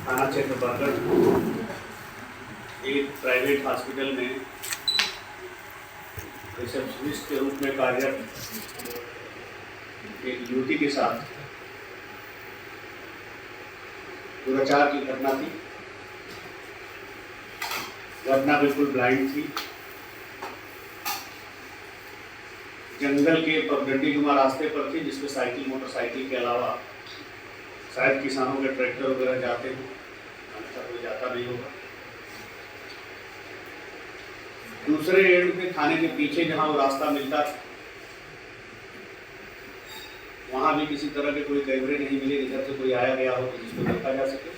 थाना क्षेत्र बरगढ़ एक प्राइवेट हॉस्पिटल में रिसेप्शनिस्ट के रूप में कार्यरत एक युवती के साथ दुराचार की घटना थी। घटना बिल्कुल ब्लाइंड थी। जंगल के पगडंडीनुमा रास्ते पर थी जिसमें साइकिल मोटरसाइकिल के अलावा शायद किसानों के ट्रैक्टर वगैरह जाते हैं, अन्यथा कोई जाता नहीं होगा। दूसरे एंड पे थाने के पीछे जहां वो रास्ता मिलता था वहां भी किसी तरह के कोई कैमरे नहीं मिले जिधर से कोई आया गया हो तो जिसको देखा जा सके।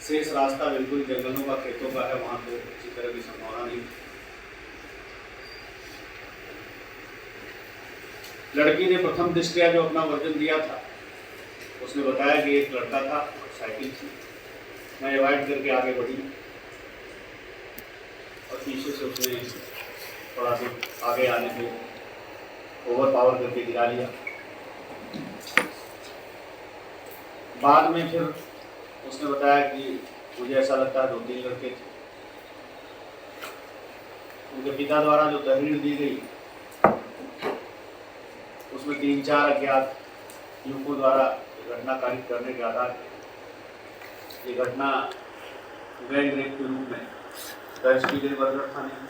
शेष रास्ता बिल्कुल जंगलों का, खेतों का है, वहां तो किसी तरह की संभावना नहीं। लड़की ने प्रथम दृष्टया जो अपना वर्जन दिया था उसने बताया कि एक लड़का था और साइकिल थी। मैं अवॉइड करके आगे बढ़ी और पीछे से उसने थोड़ा सा आगे आने पे ओवर पावर करके गिरा लिया। बाद में फिर उसने बताया कि मुझे ऐसा लगता है 2-3 लड़के थे। उनके पिता द्वारा जो तहरीर दी गई उसमें 3-4 अज्ञात युवकों द्वारा घटना कारित करने के आधार पर ये घटना गैंग रेप के रूप में दर्ज की गई बरगढ़ थाने में।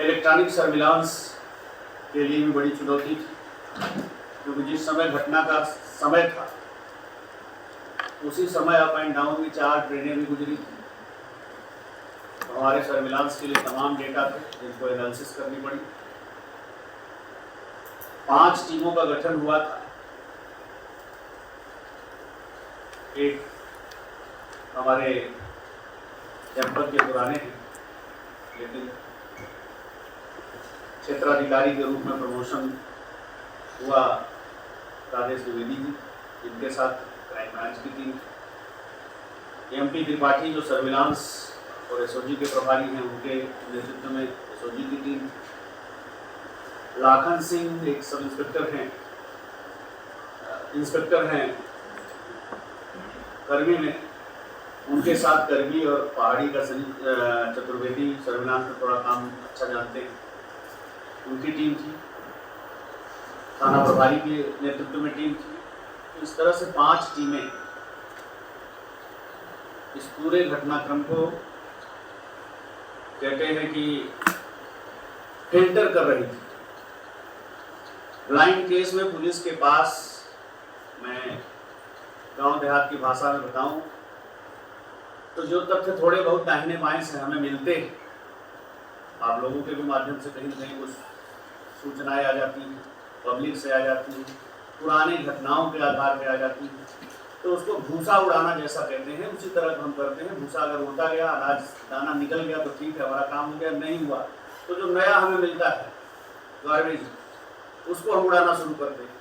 इलेक्ट्रॉनिक सर्विलांस के लिए भी बड़ी चुनौती थी क्योंकि जिस समय घटना का समय था उसी समय अप एंड डाउन की 4 ट्रेनें भी गुजरी थी। तो हमारे सर्विलांस के लिए तमाम डेटा थे जिनको एनालिसिस करनी पड़ी। 5 टीमों का गठन हुआ था। एक हमारे जनपद के पुराने हैं लेकिन क्षेत्राधिकारी के रूप में प्रमोशन हुआ राजेश द्विवेदी जी, जिनके साथ क्राइम ब्रांच की टीम। एमपी त्रिपाठी जो सर्विलांस और एसओजी के प्रभारी हैं उनके नेतृत्व में एसओजी की टीम। लाखन सिंह एक सब इंस्पेक्टर हैं कर्मी में, उनके साथ कर्मी और पहाड़ी का चतुर्वेदी सर्विलांस में थोड़ा काम अच्छा जानते हैं, उनकी टीम थी। थाना प्रभारी के नेतृत्व में टीम थी। इस तरह से 5 टीमें इस पूरे घटनाक्रम को कहते हैं कि फिल्टर कर रही थी। ब्लाइंड केस में पुलिस के पास, मैं गांव देहात की भाषा में बताऊं तो जो तथ्य थोड़े बहुत दाहिने बाएं से हमें मिलते हैं, आप लोगों के भी माध्यम से कहीं न कहीं कुछ सूचनाएं आ जाती हैं, पब्लिक से आ जाती हैं, पुरानी घटनाओं के आधार पर आ जाती हैं, तो उसको भूसा उड़ाना जैसा कहते हैं उसी तरह हम करते हैं। भूसा अगर उड़ता गया, अनाज दाना निकल गया तो ठीक है, हमारा काम हो गया। नहीं हुआ तो जो नया हमें मिलता है गार्बेज, उसको हम उड़ाना शुरू करते हैं।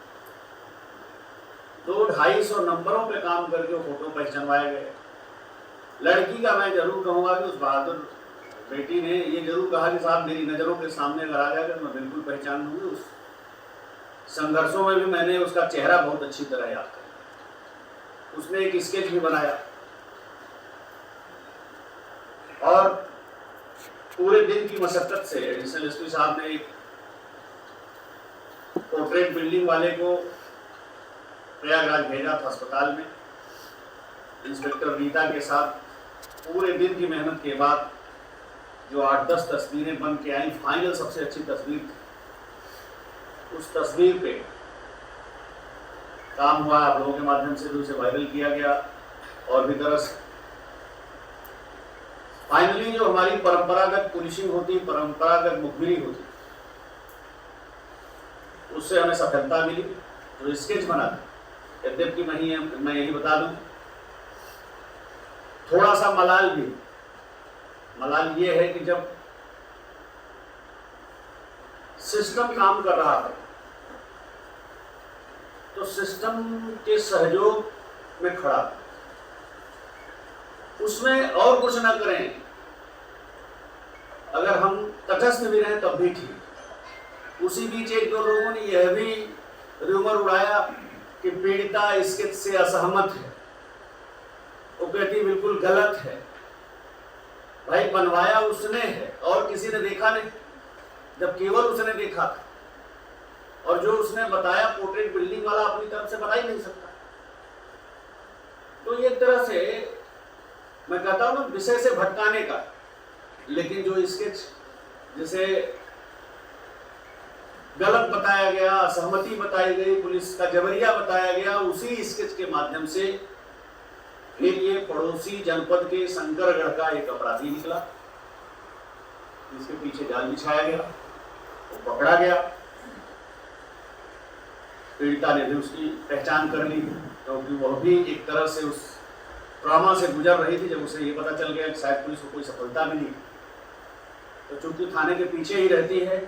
200-250 नंबरों पे काम करके फोटो पहचानवाए गए। लड़की का मैं जरूर कहूँगा कि उस बहादुर बेटी ने ये जरूर कहा कि साहब मेरी नज़रों के सामने अगर आ जाएगा तो मैं बिल्कुल पहचान लूँगी। उस संघर्षों में भी मैंने उसका चेहरा बहुत अच्छी तरह याद किया। उसने एक स्केच भी बनाया और पूरे दिन की मशक्कत से एडिशनल एसपी साहब ने एक पोर्ट्रेट बिल्डिंग वाले को प्रयागराज भेजा था अस्पताल में। इंस्पेक्टर रीता के साथ पूरे दिन की मेहनत के बाद जो 8-10 तस्वीरें बन के आई, फाइनल सबसे अच्छी तस्वीर थी। उस तस्वीर पे काम हुआ, आप लोगों के माध्यम से भी उसे वायरल किया गया और भी तरह से फाइनली जो हमारी परंपरागत पुलिसिंग होती, परंपरागत मुखबिरी होती, उससे हमें सफलता मिली। जो स्केच बना था, यद्यपि मैं यही बता दूं, थोड़ा सा मलाल ये है कि जब सिस्टम काम कर रहा है तो सिस्टम के सहयोग में खड़ा, उसमें और कुछ ना करें, अगर हम तटस्थ भी रहें तब भी ठीक। उसी बीच 1-2 लोगों ने यह भी रूमर उड़ाया कि पीड़िता स्केच से असहमत है। वो कहती बिल्कुल गलत है, भाई बनवाया उसने है और किसी ने देखा नहीं, जब केवल उसने देखा था, और जो उसने बताया पोर्ट्रेट बिल्डिंग वाला अपनी तरफ से बता ही नहीं सकता। तो ये एक तरह से मैं कहता हूं ना विषय से भटकाने का, लेकिन जो स्केच जिसे गलत बताया गया, असहमति बताई गई, पुलिस का जबरिया बताया गया, उसी स्केच के माध्यम से फिर ये पड़ोसी जनपद के शंकरगढ़ का एक अपराधी निकला, जिसके पीछे जाल बिछाया गया, वो पकड़ा गया। पीड़िता ने भी उसकी पहचान कर ली, क्योंकि वह भी एक तरह से उस ट्रॉमा से गुजर रही थी। जब उसे ये पता चल गया कि शायद पुलिस को कोई सफलता मिली, तो चूंकि थाने के पीछे ही रहती है,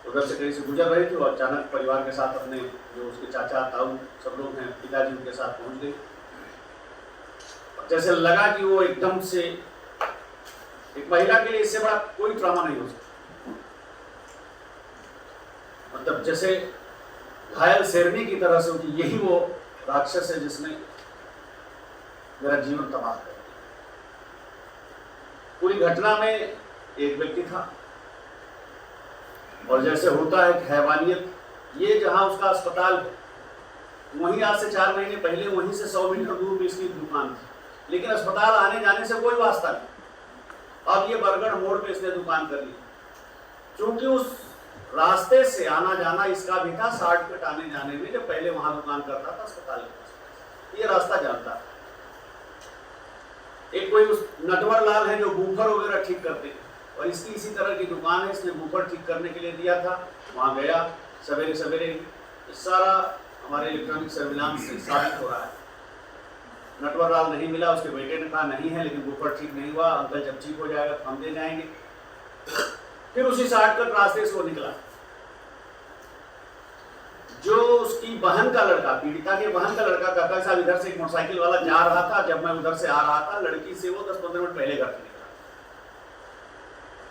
उधर से कहीं से गुजर रही थी और अचानक परिवार के साथ अपने जो उसके चाचा ताऊ सब लोग हैं, पिताजी उनके साथ पहुंच गए। जैसे लगा कि वो एकदम से, एक महिला के लिए इससे बड़ा कोई ट्रॉमा नहीं हो सकता, मतलब जैसे घायल शेरनी की तरह से होती, यही वो राक्षस है जिसने मेरा जीवन तबाह कर दिया। पूरी घटना में एक व्यक्ति था, और जैसे होता है हैवानियत, ये जहां उसका अस्पताल है, वहीं आज से 4 महीने पहले वहीं से 100 मीटर दूर में इसकी दुकान थी, लेकिन अस्पताल आने जाने से कोई वास्ता नहीं। अब ये बरगढ़ मोड़ पे इसने दुकान कर ली, क्योंकि उस रास्ते से आना जाना इसका भी था, शॉर्टकट आने जाने में, जब पहले वहां दुकान करता था अस्पताल के पास, ये रास्ता जानता था। एक कोई उस नटवर लाल है जो बूफर वगैरह ठीक करते हैं, और इसकी इसी तरह की दुकान है, इसने बूफर ठीक करने के लिए दिया था। वहां गया सवेरे सवेरे, सारा हमारे इलेक्ट्रॉनिक सर्विलांस से साबित हो रहा है। नटवर लाल नहीं मिला, उसके बेटे ने कहा नहीं है, लेकिन बूफर ठीक नहीं हुआ, अंकल जब ठीक हो जाएगा तो हम दे जाएंगे। फिर उसी शॉर्टकट रास्ते से वो निकला। जो उसकी बहन का लड़का, पीड़िता के बहन का लड़का कहता साहब इधर से एक मोटरसाइकिल वाला जा रहा था, जब मैं उधर से आ रहा था, लड़की से वो 10-15 मिनट पहले घर से निकला।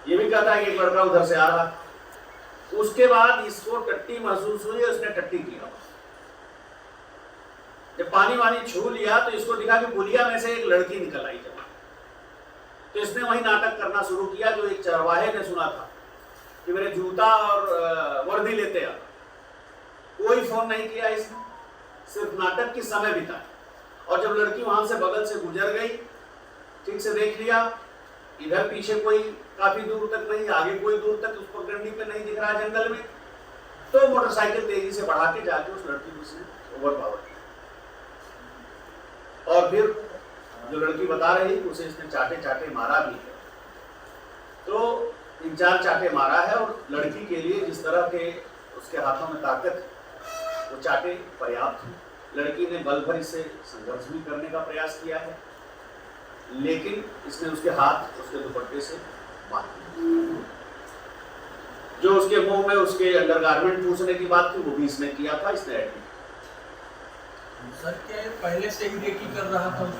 ये भी कहता है कि एक लड़का उधर से आ रहा। उसके बाद इसको टट्टी महसूस हुई, उसने टट्टी किया। जब पानी वानी छू लिया तो इसको दिखा कि पुलिया में से एक लड़की निकल आई जब, तो इसने वही नाटक करना शुरू किया जो एक चरवाहे ने सुना था कि मेरे जूता और वर्दी लेते आ। कोई फोन नहीं किया इसने, सिर्फ नाटक की समय बिताया। और जब लड़की वहां से बगल से गुजर गई, ठीक से देख लिया, इधर पीछे कोई काफी दूर तक नहीं, आगे कोई दूर तक उस पगडंडी पे नहीं दिख रहा जंगल में, तो मोटरसाइकिल तेजी से बढ़ा के जाके उस लड़की को उसने ओवरपावर किया। और फिर जो लड़की बता रही उसे इसने चाटे चाटे मारा भी है। तो 3-4 चाटे मारा है, और लड़की के लिए जिस तरह के उसके हाथों में ताकत है, वो चाटे पर्याप्त हैं। लड़की ने बल भर इससे संघर्ष भी करने का प्रयास किया है, लेकिन इसने उसके हाथ उसके दुपट्टे से बांध दिए। जो उसके मुंह में उसके अंडरगारमेंट पूछने की बात थी, वो भी इसने किया था। इसने सर क्या है पहले से ही रेकी कर रहा था?